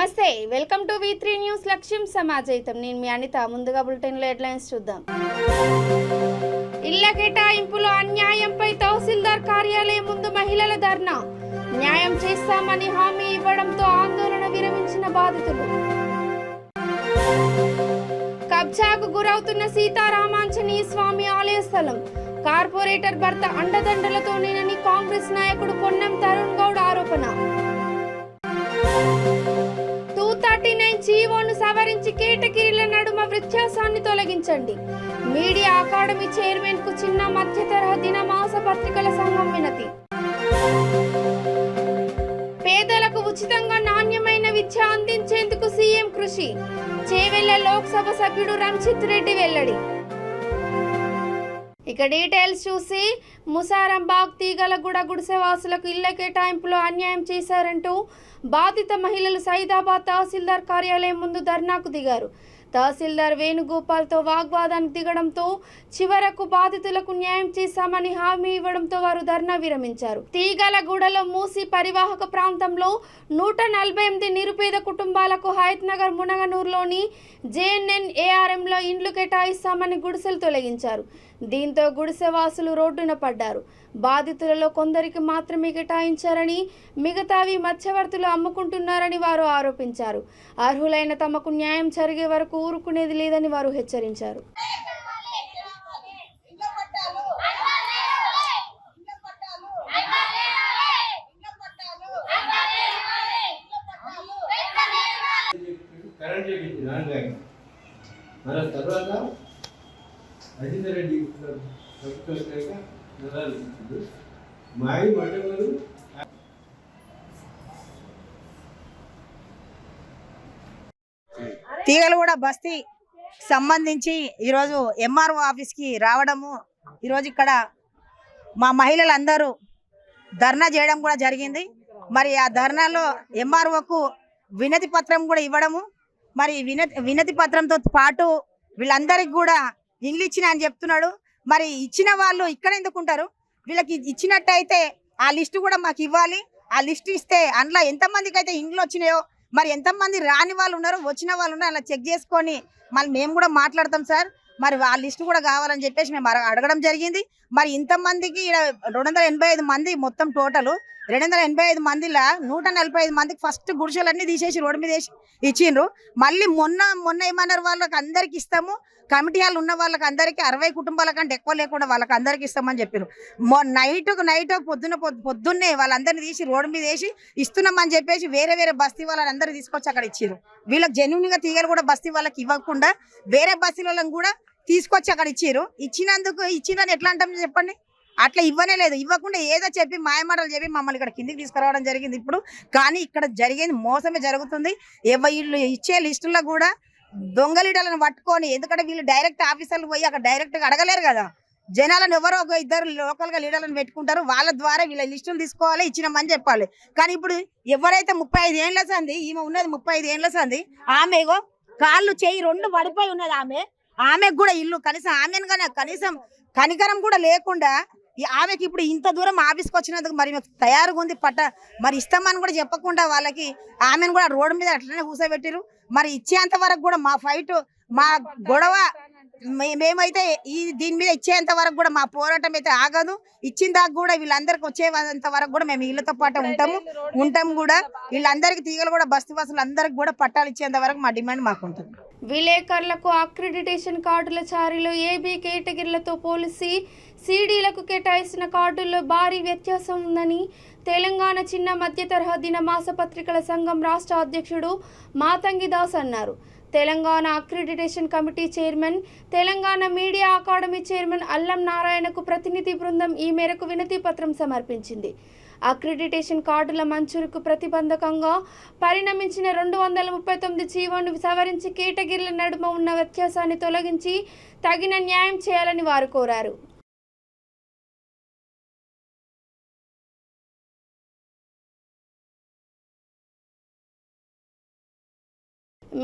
నమస్తే, welcome to V3 news. లక్ష్యం సమాజయితం. నేను మీ అనిత. ముందుగా బులెటిన్లో హెడ్లైన్స్ చూద్దాం. ఇళ్ల కేటాయింపులో అన్యాయంపై తహసీల్దార్ కార్యాలయం ముందు మహిళల ధర్నా. న్యాయం చేస్తామని హామీ ఇవ్వడంతో ఆందోళన విరమించిన బాధితులు. కబ్జాకు గురవుతున్న సీతారామాంజనేయ స్వామి ఆలయ స్థలం. కార్పొరేటర్ భర్త అండదండలతోనేనని కాంగ్రెస్ నాయకుడు పొన్నం తరుణ్ గౌడ్ ఆరోపణ. 239 జీవోను సవరించి కేటగిరీల నడుమ వ్యత్యాసాన్ని తొలగించండి. మీడియా అకాడమీ చైర్మన్ కు చిన్న మధ్య తరహా దిన మాస పత్రికల సంఘం వినతి. పేదలకు ఉచితంగా నాణ్యమైన విద్య అందించేందుకు సీఎం కృషి. చేవెళ్ల లోక్సభ సభ్యుడు రంజిత్ రెడ్డి వెల్లడి. ఇక డీటెయిల్స్ చూసి, ముసారంబాగ్ తీగలగూడ గుడిసెవాసులకు ఇళ్ల కేటాయింపులో అన్యాయం చేశారంటూ బాధిత మహిళలు సైదాబాద్ తహసీల్దార్ కార్యాలయం ముందు ధర్నాకు దిగారు. తహసీల్దార్ వేణుగోపాల్తో వాగ్వాదానికి దిగడంతో చివరకు బాధితులకు న్యాయం చేశామని హామీ ఇవ్వడంతో వారు ధర్నా విరమించారు. తీగలగూడలో మూసి పరివాహక ప్రాంతంలో 148 నిరుపేద కుటుంబాలకు హయత్ నగర్ మునగనూరులోని JNNARMలో ఇండ్లు కేటాయిస్తామని గుడిసెలు తొలగించారు. దీంతో గుడిసెవాసులు రోడ్డున పడ్డారు. బాధితులలో కొందరికి మాత్రమే కేటాయించారని, మిగతావి మధ్యవర్తులు అమ్ముకుంటున్నారని వారు ఆరోపించారు. అర్హులైన తమకు న్యాయం జరిగే వరకు ఊరుకునేది లేదని వారు హెచ్చరించారు. అజితరెడ్డి మాయి మండలం తీగలగూడ బస్తీ సంబంధించి ఈరోజు MRO ఆఫీస్కి రావడము, ఈరోజు ఇక్కడ మా మహిళలందరూ ధర్నా చేయడం కూడా జరిగింది. మరి ఆ ధర్నాలో MROకు వినతి పత్రం కూడా ఇవ్వడము, మరి వినతి పత్రంతో పాటు వీళ్ళందరికి కూడా ఇండ్లు ఇచ్చిన అని చెప్తున్నాడు. మరి ఇచ్చిన వాళ్ళు ఇక్కడ ఎందుకు ఉంటారు? వీళ్ళకి ఇచ్చినట్టయితే ఆ లిస్టు కూడా మాకు ఇవ్వాలి. ఆ లిస్టు ఇస్తే అందులో ఎంతమందికి అయితే ఇండ్లు వచ్చినాయో, మరి ఎంతమంది రాని వాళ్ళు ఉన్నారో, వచ్చిన వాళ్ళు ఉన్నారో అలా చెక్ చేసుకొని మళ్ళీ మేము కూడా మాట్లాడతాం సార్. మరి ఆ లిస్టు కూడా కావాలని చెప్పేసి మేము అడగడం జరిగింది. మరి ఇంతమందికి 285 మంది మొత్తం టోటల్ 285 మందిలో 145 మందికి ఫస్ట్ గుడిసెలన్నీ తీసేసి రోడ్డు మీద వేసి ఇచ్చిండ్రు. మళ్ళీ మొన్న ఏమన్నారు, వాళ్ళకి అందరికి ఇస్తాము, కమిటీ హాల్ ఉన్న వాళ్ళకి అందరికీ 60 కుటుంబాల కంటే ఎక్కువ లేకుండా వాళ్ళకి అందరికి ఇస్తామని చెప్పారు. నైట్ పొద్దున్నే వాళ్ళందరినీ తీసి రోడ్డు మీద వేసి ఇస్తున్నామని చెప్పేసి వేరే బస్తీ వాళ్ళందరూ తీసుకొచ్చి అక్కడ ఇచ్చారు. వీళ్ళకి జెన్యున్ గా తీగలు కూడా బస్తీ వాళ్ళకి ఇవ్వకుండా వేరే బస్తీ వాళ్ళని కూడా తీసుకొచ్చి అక్కడ ఇచ్చారు. ఇచ్చిందని ఎట్లా అంటాం చెప్పండి? అట్లా ఇవ్వనే లేదు. ఇవ్వకుండా ఏదో చెప్పి మాయమాటలు చెప్పి మమ్మల్ని ఇక్కడ కిందికి తీసుకురావడం జరిగింది. ఇప్పుడు కానీ ఇక్కడ జరిగేది మోసమే జరుగుతుంది. వీళ్ళు ఇచ్చే లిస్టుల్లో కూడా దొంగ లీడర్లను పట్టుకొని, ఎందుకంటే వీళ్ళు డైరెక్ట్ ఆఫీసర్లు పోయి అక్కడ డైరెక్ట్గా అడగలేరు కదా. జనాలను ఎవరో ఒక ఇద్దరు లోకల్గా లీడర్లను పెట్టుకుంటారు, వాళ్ళ ద్వారా వీళ్ళ లిస్టులు తీసుకోవాలి, ఇచ్చినామని చెప్పాలి. కానీ ఇప్పుడు ఎవరైతే 35 ఏళ్ళ సంది, ఈమె ఉన్నది 35 ఏళ్ళ సంది, ఆమెగో కాళ్ళు చేయి 2 పడిపోయి ఉన్నది. ఆమెకు కూడా ఇల్లు కనీసం ఆమెను కానీ కనీసం కనికరం కూడా లేకుండా ఆమెకి ఇప్పుడు ఇంత దూరం ఆఫీస్కి వచ్చినందుకు మరి తయారుగా ఉంది మరి ఇస్తామని కూడా చెప్పకుండా వాళ్ళకి ఆమెను కూడా రోడ్డు మీద అట్లనే కూర్చోబెట్టిరు. మరి ఇచ్చేంత వరకు కూడా మా ఫైట్, మా గొడవ మేమైతే దీని మీద ఇచ్చేంత వరకు కూడా మా పోరాటం అయితే ఆగదు. ఇచ్చిన దాకా కూడా వీళ్ళందరికి వచ్చేంత వరకు కూడా మేము వీళ్ళతో పాటు ఉంటాము కూడా. వీళ్ళందరికీ తీగలు కూడా బస్తీవాసులు అందరికి కూడా పట్టాలు ఇచ్చేంత వరకు మా డిమాండ్ మాకు ఉంటుంది. విలేకరులకు అక్రిడిటేషన్ కార్డుల జారీలో AB కేటగిరీలతో పోలిసి CDలకు కేటాయించిన కార్డుల్లో భారీ వ్యత్యాసం ఉందని తెలంగాణ చిన్న మధ్య తరహా దిన మాస పత్రికల సంఘం రాష్ట్ర అధ్యక్షుడు మాతంగి దాస్ అన్నారు. Telangana accreditation committee chairman, Telangana media academy chairman అల్లం నారాయణకు ప్రతినిధి బృందం ఈ మేరకు వినతి పత్రం సమర్పించింది. అక్రిడిటేషన్ కార్డుల మంజూరుకు ప్రతిబంధకంగా పరిణమించిన 239 జీవోను సవరించి కేటగిరీల నడుమ ఉన్న వ్యత్యాసాన్ని తొలగించి తగిన న్యాయం చేయాలని వారు కోరారు.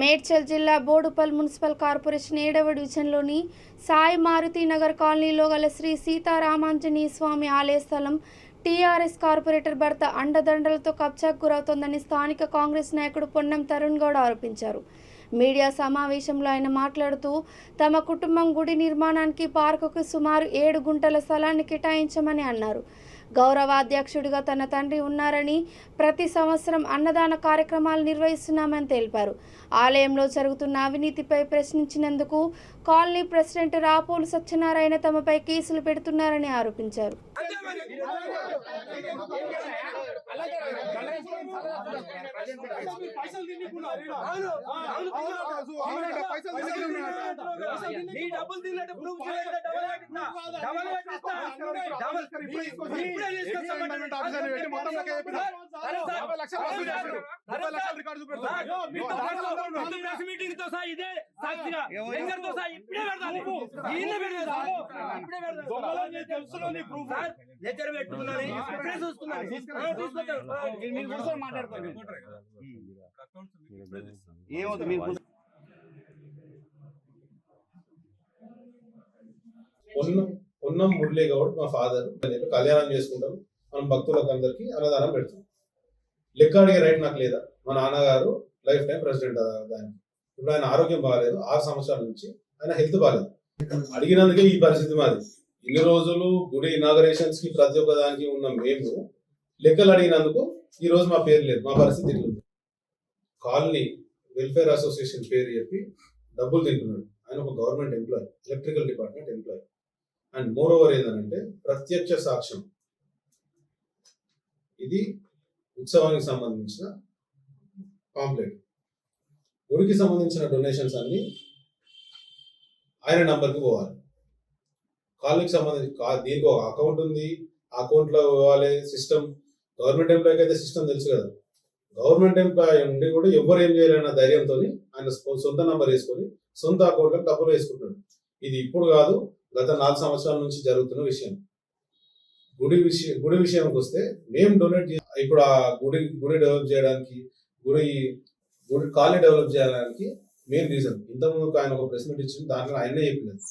మేడ్చల్ జిల్లా బోడుపల్ మున్సిపల్ కార్పొరేషన్ 7వ డివిజన్లోని సాయి మారుతి నగర్ కాలనీలో గల శ్రీ సీతారామాంజనేయ స్వామి ఆలయ స్థలం టీఆర్ఎస్ కార్పొరేటర్ భర్త అండదండలతో కబ్జాకు గురవుతోందని స్థానిక కాంగ్రెస్ నాయకుడు పొన్నం తరుణ్ గౌడ్ ఆరోపించారు. మీడియా సమావేశంలో ఆయన మాట్లాడుతూ తమ కుటుంబం గుడి నిర్మాణానికి పార్కుకు సుమారు 7 గుంటల స్థలాన్ని కేటాయించమని అన్నారు. గౌరవ అధ్యక్షుడిగా తన తండ్రి ఉన్నారని ప్రతి సంవత్సరం అన్నదాన కార్యక్రమాలు నిర్వహిస్తున్నామని తెలిపారు. ఆలయంలో జరుగుతున్న అవినీతిపై ప్రశ్నించినందుకు కాలనీ ప్రెసిడెంట్ రాపోలు సత్యనారాయణ తమపై కేసులు పెడుతున్నారని ఆరోపించారు. పొన్నం మురళీ గౌడ్ మా ఫాదర్ కళ్యాణం చేసుకుంటాం. మనం భక్తులకు అందరికి అన్నదానం పెడతాం. లెక్క అడిగే రైట్ నాకు లేదా? మా నాన్నగారు లైఫ్ టైం ప్రెసిడెంట్ దానికి. ఇప్పుడు ఆయన ఆరోగ్యం బాగాలేదు, 6 సంవత్సరాల నుంచి ఆయన హెల్త్ బాగాలేదు. అడిగినందుకే ఈ పరిస్థితి మాది. ఇన్ని రోజులు గుడి ఇనాగరేషన్స్ కి ప్రతి ఒక్క దానికి ఉన్న మేము లెక్కలు అడిగినందుకు ఈ రోజు మా పేరు లేదు. మా పరిస్థితి ఇట్లుంది. కాలనీ వెల్ఫేర్ అసోసియేషన్ పేరు చెప్పి డబ్బులు తింటున్నాడు. ఆయన ఒక government employee, electrical department employee. And more over ఏంటంటే ప్రత్యక్ష సాక్ష్యం, ఇది ఉత్సవానికి సంబంధించిన పాంప్లెట్. గుడికి సంబంధించిన డొనేషన్స్ అన్ని ఆయన నంబర్కి పోవాలి. కాలనీకి సంబంధించి దీనికి ఒక అకౌంట్ ఉంది, ఆ అకౌంట్లో పోవాలి. సిస్టమ్ గవర్నమెంట్ ఎంప్లాయీకి అయితే సిస్టమ్ తెలుసు కదా. గవర్నమెంట్ ఎంప్లాయీ ఉండి కూడా ఎవరు ఏం చేయాలన్న ధైర్యంతో ఆయన సొంత నంబర్ వేసుకొని సొంత అకౌంట్లో డబ్బులు వేసుకుంటాడు. ఇది ఇప్పుడు కాదు, గత 4 సంవత్సరాల నుంచి జరుగుతున్న విషయం. గుడి విషయానికి వస్తే మేము డొనేట్ ఇప్పుడు ఆ గుడి డెవలప్ చేయడానికి, గుడి కాలనీ డెవలప్ చేయడానికి మెయిన్ రీజన్. ఇంతకుముందు ఆయన ఒక ప్రెస్ మీట్ ఇచ్చింది, దాంట్లో ఆయనే చెప్పినది.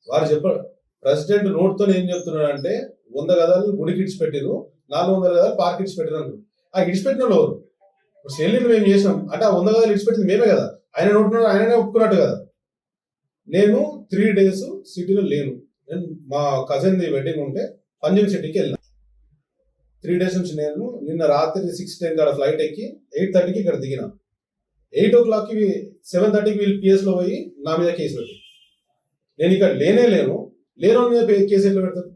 వారు చెప్పారు, ప్రెసిడెంట్ నోట్తో ఏం చెప్తున్నాడు అంటే 100 గదాలు గుడికి ఇడిచిపెట్టారు, 400 గదాలు పార్క్ ఇడిచిపెట్టారు అంటారు. ఆ ఇడిచిపెట్టిన వాళ్ళు ఎవరు? ఇప్పుడు సెల్లిని మేము చేసాం అంటే ఆ 100 గదాలు ఇడిచిపెట్టింది మేమే కదా. ఆయన నోటున్నాడు, ఆయననే ఒప్పుకున్నట్టు కదా. నేను 3 days సిటీలో లేను. నేను మా కజిన్ ది వెడ్డింగ్ ఉంటే పంజం సిటీకి వెళ్ళిన. 3 days నుంచి నేను నిన్న రాత్రి 6:10 కాడ ఫ్లైట్ ఎక్కి 8:30కి ఇక్కడ దిగిన. 8 o'clockకి 7:30కి వీళ్ళు పిఎస్లో పోయి నా మీద కేసు పెట్టారు. నేను ఇక్కడ లేను మీద కేసు ఎట్లా పెడతారు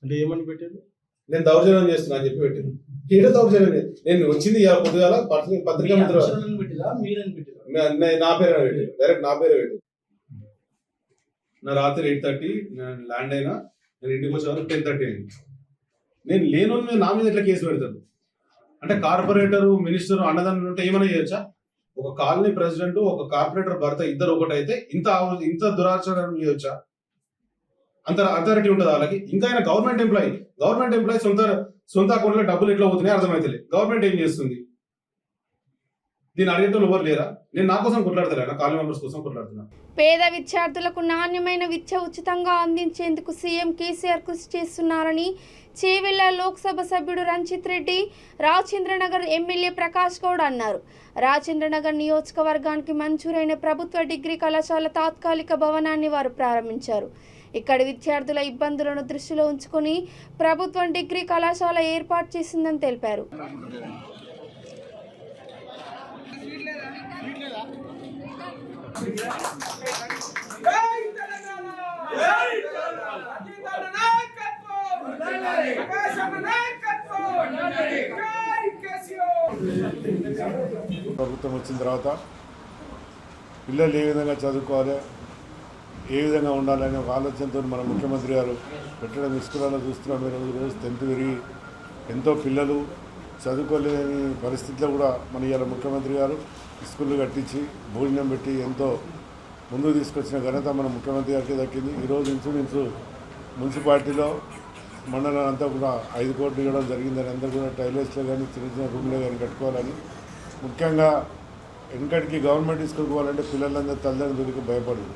అంటే ఏమని పెట్టారు? నేను దౌర్జన్యం చేస్తున్నా అని చెప్పి పెట్టాను. ఏదో దౌర్జన్యం నేను వచ్చింది పొద్దుగాల పత్రికా మిత్ర నా పేరు పెట్టారు, డైరెక్ట్ నా పేరే పెట్టారు. నా రాత్రి 8:30 ల్యాండ్ అయినా నేను ఇంటికి వచ్చేవారు 10:30 అయింది. నేను లేను మీద నా మీద ఎట్లా కేసు పెడతారు? అంటే కార్పొరేటర్, మినిస్టర్, అన్నదానం ఉంటే ఏమైనా చేయొచ్చా? ఒక కాలనీ ప్రెసిడెంట్, ఒక కార్పొరేటర్ భర్త ఇద్దరు ఒకటైతే ఇంత దురాచారం చేయొచ్చా? అంత అథారిటీ ఉంటుంది వాళ్ళకి. ఇంకా ఆయన గవర్నమెంట్ ఎంప్లాయీ సొంత అకౌంట్లో డబ్బులు ఎట్లా పోతున్నాయి అర్థమైతలే. గవర్నమెంట్ ఏం చేస్తుంది? దీన్ని అడిగేటోళ్ళు ఎవరు లేరా? నేను నా కోసం కొట్లాడతలేనా, కాలనీ మెంబర్స్ కోసం కొట్లాడుతున్నా. పేద విద్యార్థులకు నాణ్యమైన విద్య ఉచితంగా అందించేందుకు సీఎం కేసీఆర్ కృషి చేస్తున్నారని చేవెళ్ల లోక్సభ సభ్యుడు రంజిత్ రెడ్డి, రాజేంద్రనగర్ ఎమ్మెల్యే ప్రకాష్ గౌడ్ అన్నారు. రాజేంద్రనగర్ నియోజకవర్గానికి మంజూరైన ప్రభుత్వ డిగ్రీ కళాశాల తాత్కాలిక భవనాన్ని వారు ప్రారంభించారు. ఇక్కడి విద్యార్థుల ఇబ్బందులను దృష్టిలో ఉంచుకుని ప్రభుత్వం డిగ్రీ కళాశాల ఏర్పాటు చేసిందని తెలిపారు. ప్రభుత్వం వచ్చిన తర్వాత పిల్లలు ఏ విధంగా చదువుకోవాలి, ఏ విధంగా ఉండాలనే ఒక ఆలోచనతో మన ముఖ్యమంత్రి గారు పెట్టడం స్కూళ్ళలో చూస్తున్నాం. మీరు ఈరోజు 10th పెరిగి ఎంతో పిల్లలు చదువుకోలేని పరిస్థితిలో కూడా మన ఇవాళ ముఖ్యమంత్రి గారు స్కూళ్ళు కట్టించి భోజనం పెట్టి ఎంతో ముందుకు తీసుకొచ్చిన ఘనత మన ముఖ్యమంత్రి గారికి దక్కింది. ఈరోజు ఇన్సూరెన్స్ మున్సిపాలిటీలో మండలం అంతా కూడా 5 కోట్లు ఇవ్వడం జరిగిందని, అందరూ కూడా టైలర్స్లో కానీ చిన్న చిన్న రూమ్లో కానీ కట్టుకోవాలని. ముఖ్యంగా వెనకటికి గవర్నమెంట్ స్కూల్కి పోవాలంటే పిల్లలందరూ తల్లిదండ్రులకి భయపడదు.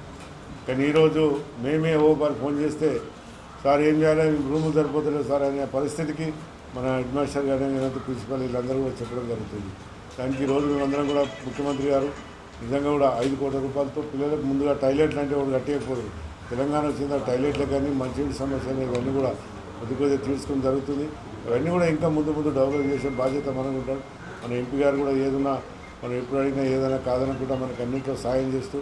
కానీ ఈరోజు మేమే ఒకరు ఫోన్ చేస్తే సార్ ఏం చేయాలి, రూములు సరిపోతలేదు సార్ అనే పరిస్థితికి మన హెడ్ మాస్టర్ గారు ఏదైతే ప్రిన్సిపల్ వీళ్ళందరూ కూడా చెప్పడం జరుగుతుంది. దానికి ఈరోజు మేమందరం కూడా ముఖ్యమంత్రి గారు నిజంగా కూడా 5 కోట్ల రూపాయలతో పిల్లలకు ముందుగా టాయిలెట్ లాంటివి ఒకటి కట్టేయకూడదు. తెలంగాణ వచ్చిన టాయిలెట్లు కానీ మంచినీటి సమస్యలు ఇవన్నీ కూడా కొద్దిగా తీర్చుకోవడం జరుగుతుంది. ఇవన్నీ కూడా ఇంకా ముందు డెవలప్ చేసే బాధ్యత మనకు ఉంటాడు. మన ఎంపీ గారు కూడా ఏదైనా మనం ఎప్పుడు అడిగినా ఏదైనా కాదనకుండా మనకు అన్నింటిలో సాయం చేస్తూ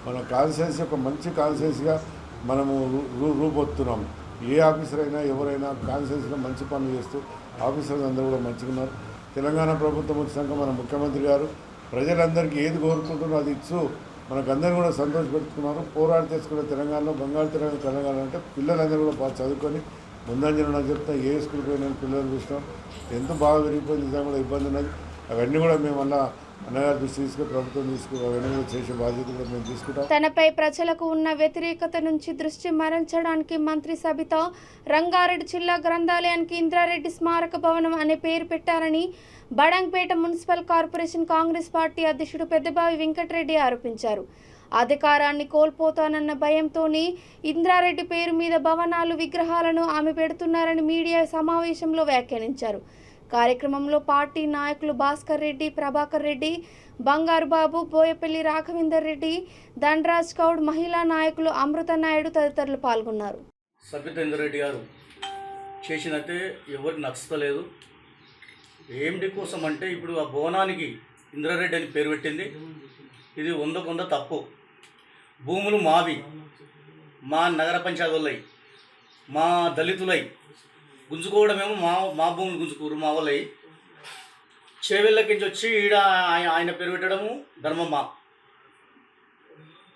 మన కాన్స్టిట్యున్సీ ఒక మంచి కాన్స్టిట్యున్సీగా మనము రూపొందుతున్నాము. ఏ ఆఫీసర్ అయినా ఎవరైనా కాన్స్టిట్యున్సీలో మంచి పనులు చేస్తూ ఆఫీసర్లు అందరూ కూడా మంచిగా ఉన్నారు. తెలంగాణ ప్రభుత్వం వచ్చినాక మన ముఖ్యమంత్రి గారు ప్రజలందరికీ ఏది కోరుకుంటున్నారో అది ఇచ్చు మనకందరూ కూడా సంతోషపెట్టుకున్నారు. పోరాడి తెచ్చుకున్న తెలంగాణలో బంగారు తెలంగాణ అంటే పిల్లలందరూ కూడా బాగా చదువుకొని ముందంజన నాకు చెప్తా ఏ స్కూల్కి పోయిన పిల్లలు చూసినాం ఎంత బాగా విరిగిపోయింది. నిజంగా కూడా ఇబ్బంది ఉన్నది. అవన్నీ కూడా మేము అలా అన్నగారు దృష్టి తీసుకుని ప్రభుత్వం తీసుకుని అవన్నీ కూడా చేసే బాధ్యత కూడా మేము తీసుకుంటాం. తనపై ప్రజలకు ఉన్న వ్యతిరేకత నుంచి దృష్టి మరల్చడానికి మంత్రి సబితా రంగారెడ్డి జిల్లా గ్రంథాలయానికి ఇంద్రారెడ్డి స్మారక భవనం అనే పేరు పెట్టారని Badangpet municipal corporation Congress party అధ్యక్షుడు పెద్దబావి వెంకటరెడ్డి ఆరోపించారు. అధికారాన్ని కోల్పోతానన్న భయంతోనే ఇంద్రారెడ్డి పేరు మీద భవనాలు విగ్రహాలను ఆమె పెడుతున్నారని మీడియా సమావేశంలో వ్యాఖ్యానించారు. కార్యక్రమంలో పార్టీ నాయకులు భాస్కర్ రెడ్డి, ప్రభాకర్ రెడ్డి, బంగారు బాబు, బోయపల్లి రాఘవేందర్ రెడ్డి, దండరాజ్ గౌడ్, మహిళా నాయకులు అమృత నాయుడు తదితరులు పాల్గొన్నారు. సబితా ఇంద్రారెడ్డి గారు చేసినట్టే ఎవరికి నచ్చలేదు. ఏమిటి కోసం అంటే ఇప్పుడు ఆ భవనానికి ఇంద్రారెడ్డి అని పేరు పెట్టింది. ఇది 100% తప్పు. భూములు మావి, మా నగర పంచాయతీలై, మా దళితులై గుంజుకోవడమేమో మా భూములు గుంజుకోరు మా వాళ్ళై. చేవెళ్ళకించి వచ్చి ఈడ ఆయన పేరు పెట్టడము ధర్మమ్మ.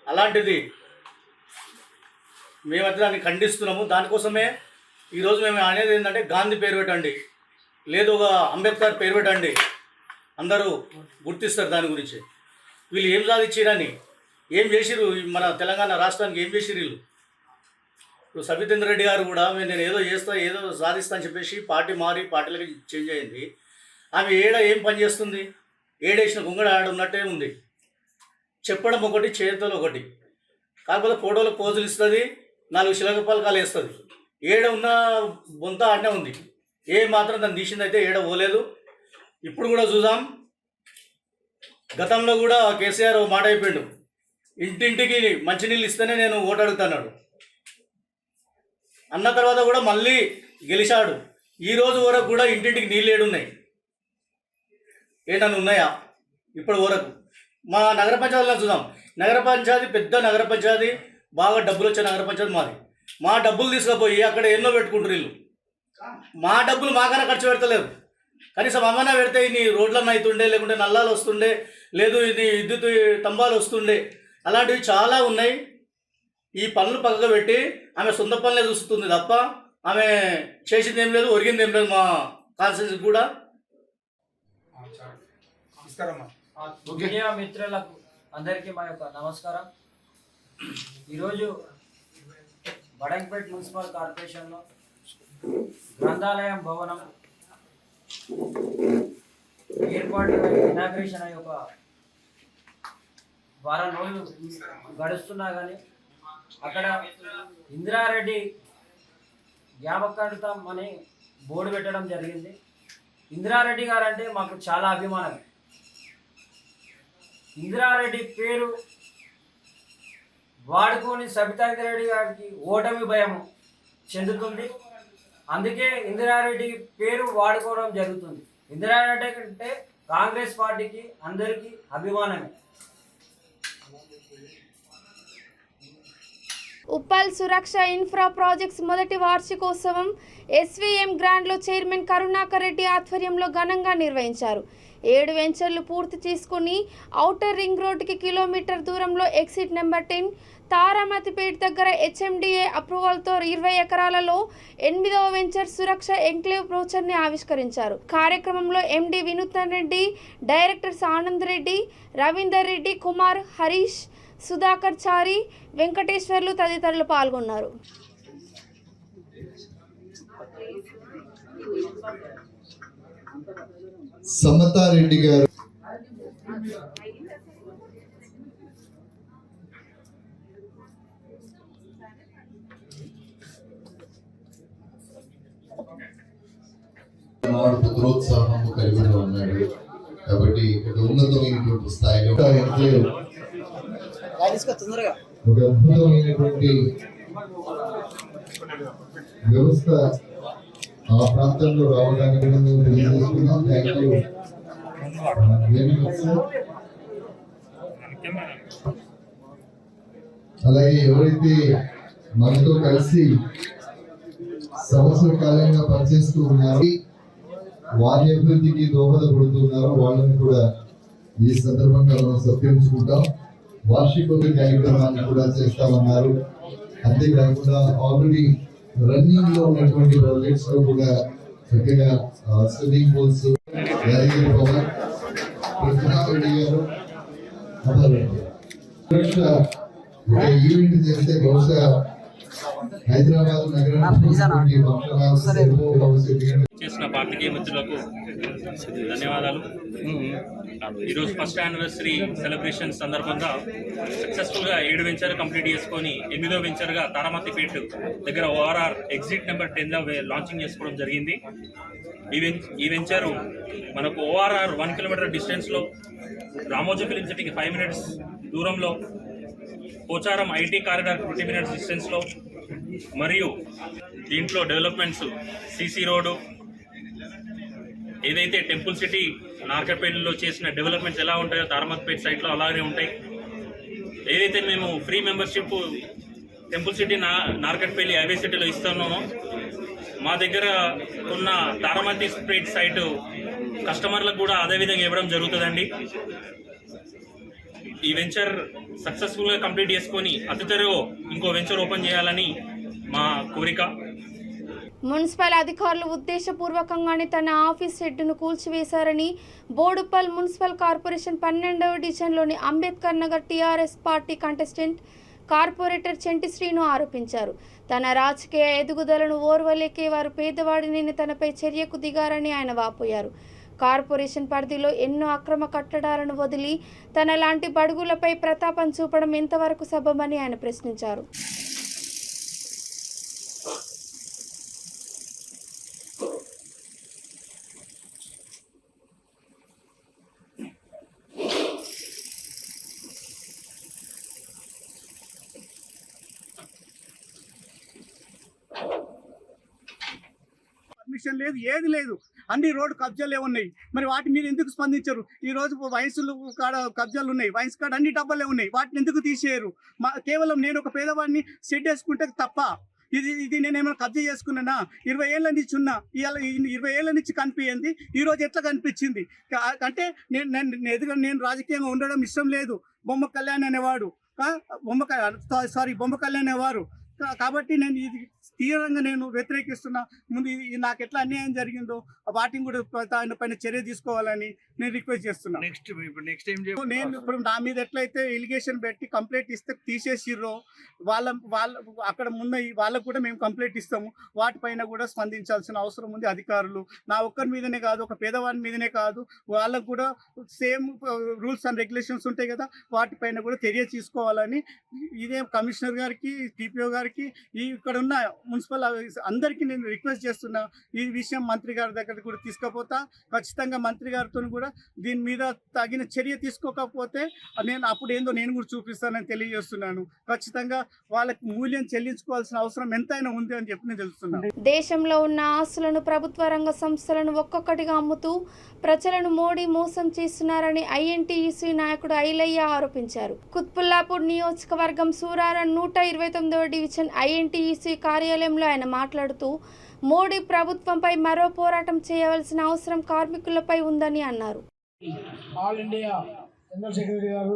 అలాంటిది మేమైతే దాన్ని ఖండిస్తున్నాము. దానికోసమే ఈరోజు మేము అనేది ఏంటంటే గాంధీ పేరు పెట్టండి, లేదు ఒక అంబేద్కర్ పేరు పెట్టండి, అందరూ గుర్తిస్తారు దాని గురించి. వీళ్ళు ఏం సాధించారని, ఏం చేసిరు, మన తెలంగాణ రాష్ట్రానికి ఏం చేసిరు వీళ్ళు. ఇప్పుడు సబితా ఇంద్రారెడ్డి గారు కూడా నేను ఏదో చేస్తా ఏదో సాధిస్తా అని చెప్పేసి పార్టీ మారి పార్టీలకి చేంజ్ అయింది. ఆమె ఏం పని చేస్తుంది? ఏడేసిన గుంగడ ఆడ ఉన్నట్టే ఉంది. చెప్పడం ఒకటి, చేతులు ఒకటి. కాకపోతే ఫోటోలో పోజులు ఇస్తుంది, 4 శిలక పలకాలు వేస్తుంది. ఏడ ఉన్న బొంత ఆడనే ఉంది. ఏ మాత్రం దాన్ని తీసిందైతే ఏడ పోలేదు. ఇప్పుడు కూడా చూద్దాం. గతంలో కూడా కేసీఆర్ మాట అయిపోయాడు, ఇంటింటికి మంచినీళ్ళు ఇస్తేనే నేను ఓటు అడుగుతున్నాడు అన్న తర్వాత కూడా మళ్ళీ గెలిచాడు. ఈ రోజు వరకు కూడా ఇంటింటికి నీళ్ళు ఏడున్నాయి, ఏడన్నా ఉన్నాయా ఇప్పటి వరకు? మా నగర పంచాయతీలో చూద్దాం. నగర పంచాయతీ పెద్ద నగర పంచాయతీ, బాగా డబ్బులు వచ్చే నగర పంచాయతీ మాది. మా డబ్బులు తీసుకుపోయి అక్కడ ఎన్నో పెట్టుకుంటారు వీళ్ళు. మా డబ్బులు మాకన్నా ఖర్చు పెడతలేరు. కనీసం అమ్మన పెడితే ఇన్ని రోడ్లన్న అవుతుండే, లేకుంటే నల్లాలు వస్తుండే, లేదు ఇది విద్యుత్ స్తంభాలు వస్తుండే. అలాంటివి చాలా ఉన్నాయి. ఈ పనులు పక్కకు పెట్టి ఆమె సొంత పనులే చూస్తుంది తప్ప ఆమె చేసింది ఏం లేదు, ఒరిగింది ఏం లేదు. మా కాన్స్టిట్యూన్సీ కూడా మీడియా మిత్రులకు అందరికీ మా యొక్క నమస్కారం. ఈరోజు బడంగ్పేట్ మున్సిపల్ కార్పొరేషన్లో గ్రంథాలయం భవనం ఏర్పాటు ఇనాగ్రేషన్ అయ్యి ఒక వారం రోజులు గడుస్తున్నా కానీ అక్కడ ఇందిరారెడ్డి జ్ఞాపకార్థం అని బోర్డు పెట్టడం జరిగింది. ఇందిరారెడ్డి గారు అంటే మాకు చాలా అభిమానం. ఇందిరారెడ్డి పేరు వాడుకొని సబితా ఇందిరారెడ్డి గారికి ఓటమి భయం చెందుతుంది. అందుకే ఇందిరారెడ్డి పేరు వాడుకోవడం జరుగుతుంది. ఇందిరారెడ్డి అంటే కాంగ్రెస్ పార్టీకి అందరికీ అభిమానమే. ఉప్పల్ సురక్ష ఇన్ఫ్రా ప్రాజెక్ట్స్ మొదటి వార్షికోత్సవం ఎస్వీఎం గ్రాండ్లో చైర్మన్ కరుణాకర్ రెడ్డి ఆధ్వర్యంలో ఘనంగా నిర్వహించారు. 7 వెంచర్లు పూర్తి చేసుకుని ఔటర్ రింగ్ రోడ్డుకి కిలోమీటర్ దూరంలో ఎగ్జిట్ నెంబర్ 10 తారామతిపేట దగ్గర హెచ్ఎండిఏ అప్రూవల్తో 20 ఎకరాలలో 8వ వెంచర్ సురక్ష ఎంక్లేవ్ బ్రోచర్ని ఆవిష్కరించారు. కార్యక్రమంలో ఎండి వినూత్న్ రెడ్డి, డైరెక్టర్స్ ఆనంద్ రెడ్డి, రవీందర్ రెడ్డి, కుమార్, హరీష్, సుధాకర్ చారి, వెంకటేశ్వర్లు తదితరులు పాల్గొన్నారు. సమతారెడ్డి గారు మనవాడు పుత్రోత్సాహము కలిగి ఉన్నాడు. కాబట్టి ఒక ఉన్నతమైనటువంటి స్థాయిలో ఒక అద్భుతమైనటువంటి వ్యవస్థ ఆ ప్రాంతంలో రావడానికి తెలియజేస్తున్నాం. Thank you very much sir. అలాగే ఎవరైతే మనతో కలిసి సంవత్సర కాలంగా పనిచేస్తూ ఉన్నారు, వారి అభివృద్ధికి దోహదపడుతున్నారు, వాళ్ళని కూడా ఈ సందర్భంగా మనం సత్కరించుకుంటాం. వార్షికోత్సవ కార్యక్రమాన్ని కూడా చేస్తామన్నారు. అంతేకాకుండా ఆల్రెడీ రన్నింగ్ లో ఉన్నటువంటి ప్రాజెక్ట్స్ లో కూడా చక్కగా స్విమ్మింగ్ పూల్స్, యాదగిరి పవన్, కృష్ణారెడ్డి గారు ఒక ఈవెంట్ చేస్తే బహుశా హైదరాబాద్ చేసిన పాత్రికేయ మిత్రులకు ధన్యవాదాలు. ఈరోజు ఫస్ట్ యానివర్సరీ సెలబ్రేషన్ సందర్భంగా సక్సెస్ఫుల్గా 7 వెంచర్ కంప్లీట్ చేసుకొని 8వ వెంచర్గా తారామతిపేట దగ్గర ఓఆర్ఆర్ ఎగ్జిట్ నెంబర్ 10లో లాంచింగ్ చేసుకోవడం జరిగింది. ఈ వెంచరు మనకు ఓఆర్ఆర్ 1 కిలోమీటర్ డిస్టెన్స్లో, రామోజీ ఫిలిం సిటీకి 5 మినిట్స్ దూరంలో, పోచారం ఐటీ కారిడార్ 20 మినిట్స్ డిస్టెన్స్లో, మరియు దీంట్లో డెవలప్మెంట్స్ సిసి రోడ్డు, ఏదైతే టెంపుల్ సిటీ నార్కట్పేటలో చేసిన డెవలప్మెంట్స్ ఎలా ఉంటాయో తారామతిపేట సైట్లో అలాగే ఉంటాయి. ఏదైతే మేము free membership temple city Narketpally highway సిటీలో ఇస్తున్నామో, మా దగ్గర ఉన్న తారామతిపేట సైటు కస్టమర్లకు కూడా అదేవిధంగా ఇవ్వడం జరుగుతుందండి. ఈ వెంచర్ సక్సెస్ఫుల్గా కంప్లీట్ చేసుకొని అతి త్వరలో ఇంకో వెంచర్ ఓపెన్ చేయాలని మా కోరిక. మున్సిపల్ అధికారులు ఉద్దేశపూర్వకంగానే తన ఆఫీస్ షెడ్డును కూల్చివేశారని బోడుపల్ మున్సిపల్ కార్పొరేషన్ 12వ డివిజన్లోని Ambedkar Nagar TRS party contestant corporator Chenti Srinu ఆరోపించారు. తన రాజకీయ ఎదుగుదలను ఓర్వలేకే వారు పేదవాడిని తనపై చర్యకు దిగారని ఆయన వాపోయారు. కార్పొరేషన్ పరిధిలో ఎన్నో అక్రమ కట్టడాలను వదిలి తన లాంటి బడుగులపై ప్రతాపం చూపడం ఎంతవరకు సబబని ఆయన ప్రశ్నించారు. పర్మిషన్ లేదు, ఏది లేదు, అన్ని రోడ్డు కబ్జాలే ఉన్నాయి. మరి వాటి మీరు ఎందుకు స్పందించరు? ఈ రోజు వయసులు కాడ కబ్జాలు ఉన్నాయి, వయసు కాడ అన్ని డబ్బాలే ఉన్నాయి, వాటిని ఎందుకు తీసేయరు? కేవలం నేను ఒక పేదవాడిని షెడ్ వేసుకుంటే తప్ప ఇది నేనేమైనా కబ్జా చేసుకున్నానా? 20 ఏళ్ళ నుంచి ఉన్నా, ఇవాళ 20 ఏళ్ళ నుంచి కనిపించింది, ఈరోజు ఎట్లా కనిపించింది అంటే నేను రాజకీయంగా ఉండడం ఇష్టం లేదు. బొమ్మ కళ్యాణ్ అనేవాడు బొమ్మ కళ్యాణ్ అనేవారు కాబట్టి నేను ఇది తీవ్రంగా నేను వ్యతిరేకిస్తున్నా. ముందు నాకు ఎట్లా అన్యాయం జరిగిందో వాటిని కూడా ఆయన పైన చర్య తీసుకోవాలని నేను రిక్వెస్ట్ చేస్తున్నా. నెక్స్ట్ నేను ఇప్పుడు నా మీద ఎట్లయితే ఎలిగేషన్ పెట్టి కంప్లైంట్ ఇస్తే తీసేసిర్రో వాళ్ళ అక్కడ ఉన్నాయి, వాళ్ళకు కూడా మేము కంప్లైంట్ ఇస్తాము. వాటిపైన కూడా స్పందించాల్సిన అవసరం ఉంది అధికారులు. నా ఒక్కరి మీదనే కాదు, ఒక పేదవాడి మీదనే కాదు, వాళ్ళకు కూడా సేమ్ రూల్స్ అండ్ రెగ్యులేషన్స్ ఉంటాయి కదా, వాటిపైన కూడా చర్య తీసుకోవాలని ఇదే కమిషనర్ గారికి, టీపీఓ గారికి, ఇక్కడ ఉన్న మున్సిపల్ అందరికీ నేను రిక్వెస్ట్ చేస్తున్నా. ఈ విషయం మంత్రి గారి దగ్గర కూడా తీసుకపోతా. ఖచ్చితంగా మంత్రి గారితో కూడా దీని మీద తగిన చర్య తీసుకోకపోతే నేను అప్పుడు ఏందో నేను కూడా చూపిస్తానని తెలియజేస్తున్నాను. ఖచ్చితంగా వాళ్ళకి మూల్యం చెల్లించుకోవాల్సిన అవసరం ఎంతైనా ఉంది అని చెప్పి నేను తెలుస్తున్నాను. దేశంలో ఉన్న ఆస్తులను ప్రభుత్వ రంగ సంస్థలను ఒక్కొక్కటిగా అమ్ముతూ ప్రజలను మోడీ మోసం చేస్తున్నారని ఐఎన్టీయూసీ నాయకుడు ఐలయ్య ఆరోపించారు. కుత్బుల్లాపూర్ నియోజకవర్గం సూరారం 129వ డివిజన్ ఐఎన్టీయూసీ కార్యాలయంలో ఆయన మాట్లాడుతూ మోడీ ప్రభుత్వంపై మరో పోరాటం చేయవలసిన అవసరం కార్మికులపై ఉందని అన్నారు. ఆల్ ఇండియా జనరల్ సెక్రటరీ గారు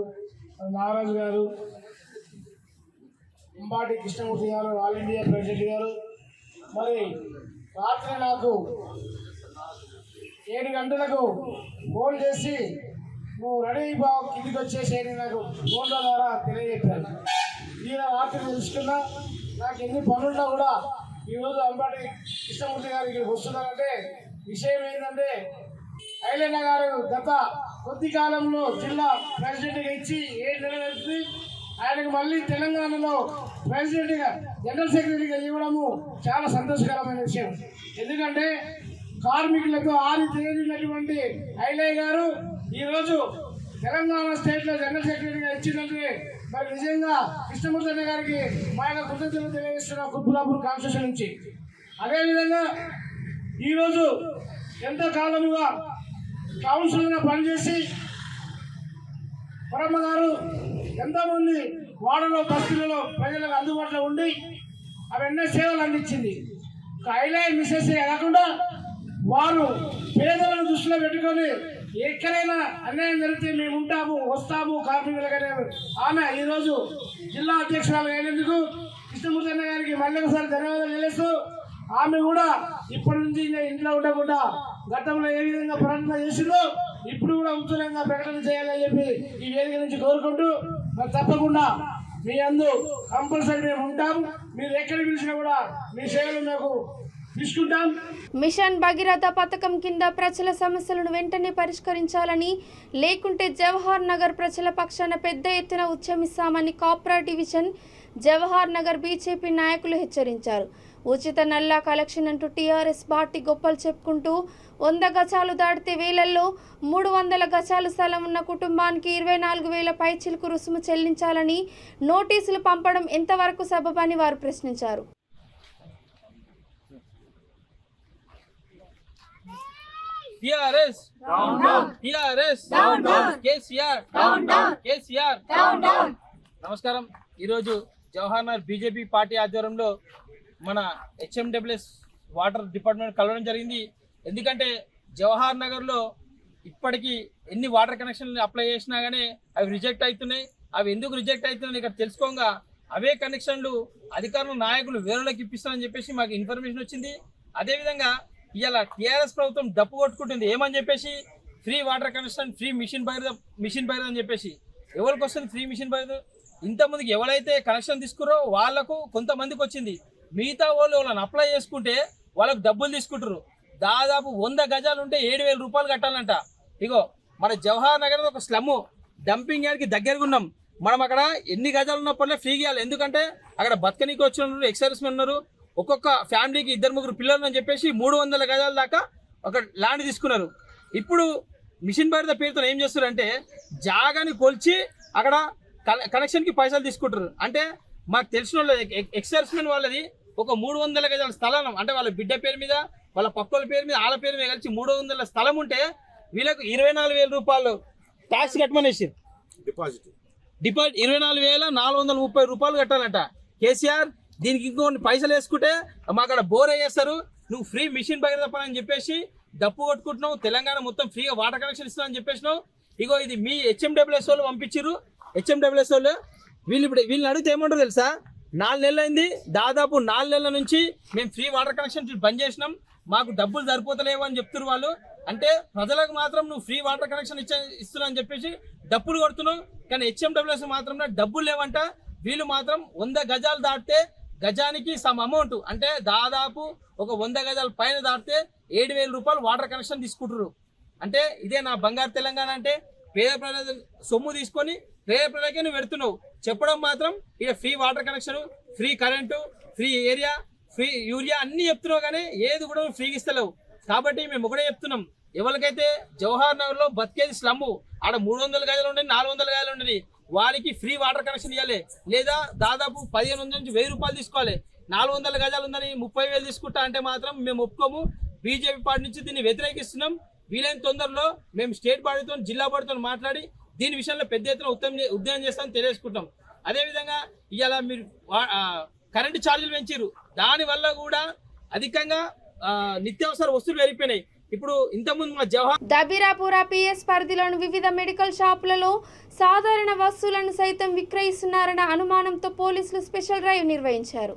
నాగరాజు గారు, అంబాటి కృష్ణమూర్తి గారు, ఆల్ ఇండియా ప్రెసిడెంట్ గారు, మరి రాత్రి నాకు 7 గంటలకు ఫోన్ చేసి నువ్వు రెడీ బాబు కిందికి వచ్చేసేది నాకు ఫోన్ల ద్వారా తెలియజెప్పారు. ఈయన రాత్రి తెలుసుకున్నా. నాకు ఎన్ని పనులున్నా కూడా ఈరోజు అంబాటి కృష్ణమూర్తి గారు ఇక్కడికి వస్తున్నారంటే విషయం ఏంటంటే ఐలయ్య గారు గత కొద్ది కాలంలో జిల్లా ప్రెసిడెంట్గా ఇచ్చి 7 నెలలు అవుతుంది. ఆయనకు మళ్ళీ తెలంగాణలో ప్రెసిడెంట్గా జనరల్ సెక్రటరీగా ఇవ్వడము చాలా సంతోషకరమైన విషయం. ఎందుకంటే కార్మికులతో ఆది తెలియనటువంటి ఐలయ్య గారు ఈరోజు తెలంగాణ స్టేట్లో జనరల్ సెక్రటరీగా ఇచ్చినట్టు మరి నిజంగా కృష్ణమూర్తి అన్న గారికి మా యొక్క కృతజ్ఞతలు తెలియజేస్తున్నాం కుత్బులాపూర్ కాన్స్టిట్యూషన్ నుంచి. అదేవిధంగా ఈరోజు ఎంతకాలముగా కౌన్సిలర్గా పనిచేసి పరమ గారు ఎంతోమంది వాడలో బస్తీలలో ప్రజలకు అందుబాటులో ఉండి అవన్నీ సేవలు అందించింది. ఐలైన్ మిస్సెస్ కాకుండా వారు పేదలను దృష్టిలో పెట్టుకొని ఎక్కడైనా అన్యాయం జరిగితే మేము ఉంటాము వస్తాము కార్మికులుగానే ఆమె ఈరోజు జిల్లా అధ్యక్షురాలు అయినందుకు కృష్ణమూర్తి అన్న గారికి మళ్ళీ ఒకసారి ధన్యవాదాలు తెలుస్తూ ఆమె కూడా ఇప్పటి నుంచి ఇంట్లో ఉండకుండా గతంలో ఏ విధంగా ప్రకటన చేసిందో ఇప్పుడు కూడా ఉత్తరంగా ప్రకటన చేయాలని చెప్పి ఈ వేదిక నుంచి కోరుకుంటూ మరి తప్పకుండా మీ అందు కంపల్సరీ మేము ఉంటాం. మీరు ఎక్కడ పిలిచినా కూడా మీ సేవలు మేము తీసుకుంటాం. మిషన్ భగీరథ పథకం కింద ప్రజల సమస్యలను వెంటనే పరిష్కరించాలని, లేకుంటే జవహర్ నగర్ ప్రజల పక్షాన పెద్ద ఎత్తున ఉద్యమిస్తామని కాప్రా డివిజన్ జవహర్ నగర్ బీజేపీ నాయకులు హెచ్చరించారు. ఉచిత నల్లా కలెక్షన్ అంటూ టీఆర్ఎస్ పార్టీ గొప్పలు చెప్పుకుంటూ 100 గజాలు దాటితే వేలల్లో 300 గజాలు స్థలం ఉన్న కుటుంబానికి 24,000 పైచిలుకు రుసుము చెల్లించాలని నోటీసులు పంపడం ఎంతవరకు సబబని వారు ప్రశ్నించారు. నమస్కారం. ఈరోజు జవహర్ నగర్ బీజేపీ పార్టీ ఆధ్వర్యంలో మన హెచ్ఎండబ్ల్యూఎస్ వాటర్ డిపార్ట్మెంట్ కలవడం జరిగింది. ఎందుకంటే జవహర్ నగర్లో ఇప్పటికీ ఎన్ని వాటర్ కనెక్షన్లు అప్లై చేసినా కానీ అవి రిజెక్ట్ అవుతున్నాయి. అవి ఎందుకు రిజెక్ట్ అవుతున్నాయి ఇక్కడ తెలుసుకోగా అవే కనెక్షన్లు అధికారుల నాయకులు వేరేలకు ఇప్పిస్తారని చెప్పేసి మాకు ఇన్ఫర్మేషన్ వచ్చింది. అదేవిధంగా ఇవాళ టీఆర్ఎస్ ప్రభుత్వం డప్పు కొట్టుకుంటుంది. ఏమని చెప్పేసి free water connection, free mission Bhagiratha అని చెప్పేసి. ఎవరికి వస్తుంది ఫ్రీ మిషన్ భగీరథ? ఇంతమందికి ఎవరైతే కనెక్షన్ తీసుకురో వాళ్ళకు కొంతమందికి వచ్చింది. మిగతా వాళ్ళని అప్లై చేసుకుంటే వాళ్ళకు డబ్బులు తీసుకుంటారు. దాదాపు 100 గజాలు ఉంటే 7,000 రూపాయలు కట్టాలంట. ఇగో మన జవహర్ నగర్ ఒక స్లమ్ డంపింగ్ యార్డ్కి దగ్గరగా ఉన్నాం. మనం అక్కడ ఎన్ని గజాలు ఉన్నప్పుడే ఫ్రీగా ఇవ్వాలి. ఎందుకంటే అక్కడ బతకనీకి వచ్చిన ఉన్నారు, ఎక్సర్విస్మెన్ ఉన్నారు. ఒక్కొక్క ఫ్యామిలీకి 2-3 పిల్లలు అని చెప్పేసి 300 గజాల దాకా ఒక ల్యాండ్ తీసుకున్నారు. ఇప్పుడు మిషన్ భగీరథ పేరుతో ఏం చేస్తారంటే జాగాని కొలిచి అక్కడ కనెక్షన్కి పైసలు తీసుకుంటారు. అంటే మాకు తెలిసిన వాళ్ళు ఎక్సర్విస్మెన్ వాళ్ళది ఒక 300 గజాల స్థలం, అంటే వాళ్ళ బిడ్డ పేరు మీద, వాళ్ళ పక్కల పేరు మీద, వాళ్ళ పేరు మీద కలిసి 300 స్థలం ఉంటే వీళ్ళకు 24,000 రూపాయలు ట్యాక్స్ కట్టమనేసి డిపాజిట్ 24,430 రూపాయలు కట్టాలంట. కేసీఆర్ దీనికి ఇంకొన్ని పైసలు వేసుకుంటే మా అక్కడ బోర్ వేస్తారు, నువ్వు ఫ్రీ మిషన్ భగీరథ పని అని చెప్పేసి డప్పు కొట్టుకుంటున్నావు. తెలంగాణ మొత్తం ఫ్రీగా వాటర్ కనెక్షన్ ఇస్తున్నావు అని చెప్పేసినావు. ఇగో ఇది మీ హెచ్ఎండబ్ల్యూఎస్ వాళ్ళు పంపించారు. హెచ్ఎండబ్ల్యూఎస్ వాళ్ళు వీళ్ళని అడిగితే ఏమంటారు తెలుసా? 4 నెలలు అయింది, దాదాపు 4 నెలల నుంచి మేము ఫ్రీ వాటర్ కనెక్షన్ బంద్ చేసినాం, మాకు డబ్బులు సరిపోతలేవు అని చెప్తున్నారు వాళ్ళు. అంటే ప్రజలకు మాత్రం నువ్వు ఫ్రీ వాటర్ కనెక్షన్ ఇస్తున్నావు అని చెప్పేసి డబ్బులు కొడుతున్నావు, కానీ హెచ్ఎండబ్ల్యూఎస్ మాత్రం డబ్బులు లేవంట. వీళ్ళు మాత్రం 100 గజాలు దాటితే గజానికి సమ్ అమౌంట్, అంటే దాదాపు ఒక 100 గజాల పైన దాటితే 7,000 రూపాయలు వాటర్ కనెక్షన్ తీసుకుంటారు. అంటే ఇదే నా బంగారు తెలంగాణ. అంటే పేద ప్రజల సొమ్ము తీసుకొని పేద ప్రజలకే నువ్వు పెడుతున్నావు. చెప్పడం మాత్రం ఇక free water connection, free current, free area, free urea అన్నీ చెప్తున్నావు, కానీ ఏది కూడా ఫ్రీగా ఇస్తలేవు. కాబట్టి మేము ఒకటే చెప్తున్నాం, ఎవరికైతే జవహర్ నగర్లో బతికేది స్లమ్, ఆడ 300 గజాలు ఉండని, 400 గజాలు ఉండని, వారికి ఫ్రీ వాటర్ కనెక్షన్ ఇవ్వాలి. లేదా దాదాపు 1,500 నుంచి 1,000 రూపాయలు తీసుకోవాలి. 400 గజాలు ఉందని 30,000 తీసుకుంటా అంటే మాత్రం మేము ఒప్పుకోము. బీజేపీ పార్టీ నుంచి దీన్ని వ్యతిరేకిస్తున్నాం. వీలైన తొందరలో మేము స్టేట్ బాడీతో, జిల్లా బాడీతో మాట్లాడి దీని విషయంలో పెద్ద ఎత్తున ఉద్యమం చేస్తామని తెలియజేసుకుంటాం. అదేవిధంగా ఇవాళ మీరు కరెంటు ఛార్జీలు పెంచారు, దానివల్ల కూడా అధికంగా నిత్యావసర వస్తువులు పెరిగిపోయినాయి. ఇప్పుడు ఇంతకుముందు మా జవహర్ దబీరాపుర పిఎస్ పరిధిలోని వివిధ మెడికల్ షాపులలో సాధారణ వస్తువులను సైతం విక్రయిస్తున్నారన్న అనుమానంతో పోలీసులు స్పెషల్ డ్రైవ్ నిర్వహించారు.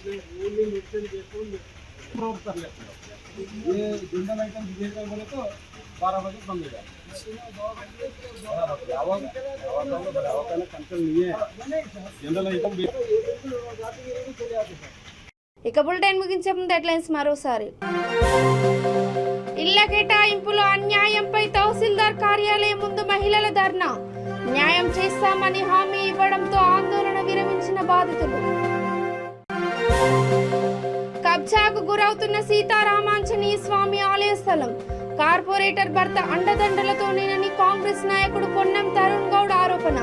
ये जनरल आइटम विजेता बोले तो 12 बजे बंद हो जाए कंट्रोल नहीं है जनरल आइटम ఇక బులెటిన్ ముగించే ముందు హెడ్లైన్స్ మరోసారి. ఇళ్ల కేటాయింపులో అన్యాయంపై తహసీల్దార్ కార్యాలయం ముందు మహిళల ధర్నా. న్యాయం చేస్తామని హామీ ఇవ్వడంతో ఆందోళన విరమించిన బాధితులు. కబ్జాకు గురవుతున్న సీతారామాంజనేయ స్వామి ఆలయ స్థలం. కార్పొరేటర్ భర్త అండదండలతోనేనని కాంగ్రెస్ నాయకుడు పొన్నం తరుణ్ గౌడ్ ఆరోపణ.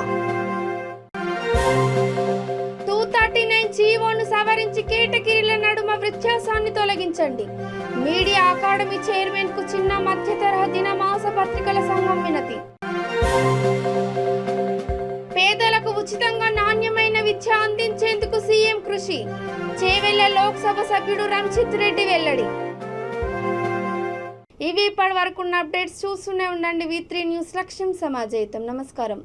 239 జీవోను సవరించి కేటగిరీల నడుమ వ్యత్యాసాన్ని తొలగించండి. మీడియా అకాడమీ చైర్మన్ కు చిన్న మధ్య తరహా దిన మాస పత్రికల సంఘం వినతి. పేదలకు ఉచితంగా నాణ్యమైన విద్య అందించేందుకు సీఎం కృషి. చేవెళ్ల లోక్సభ సభ్యుడు రంజిత్ రెడ్డి వెల్లడి. ఇవి ఇప్పటి వరకున్న అప్డేట్స్. చూస్తూనే ఉండండి V3 న్యూస్. లక్ష్యం సమాజహితం. నమస్కారం.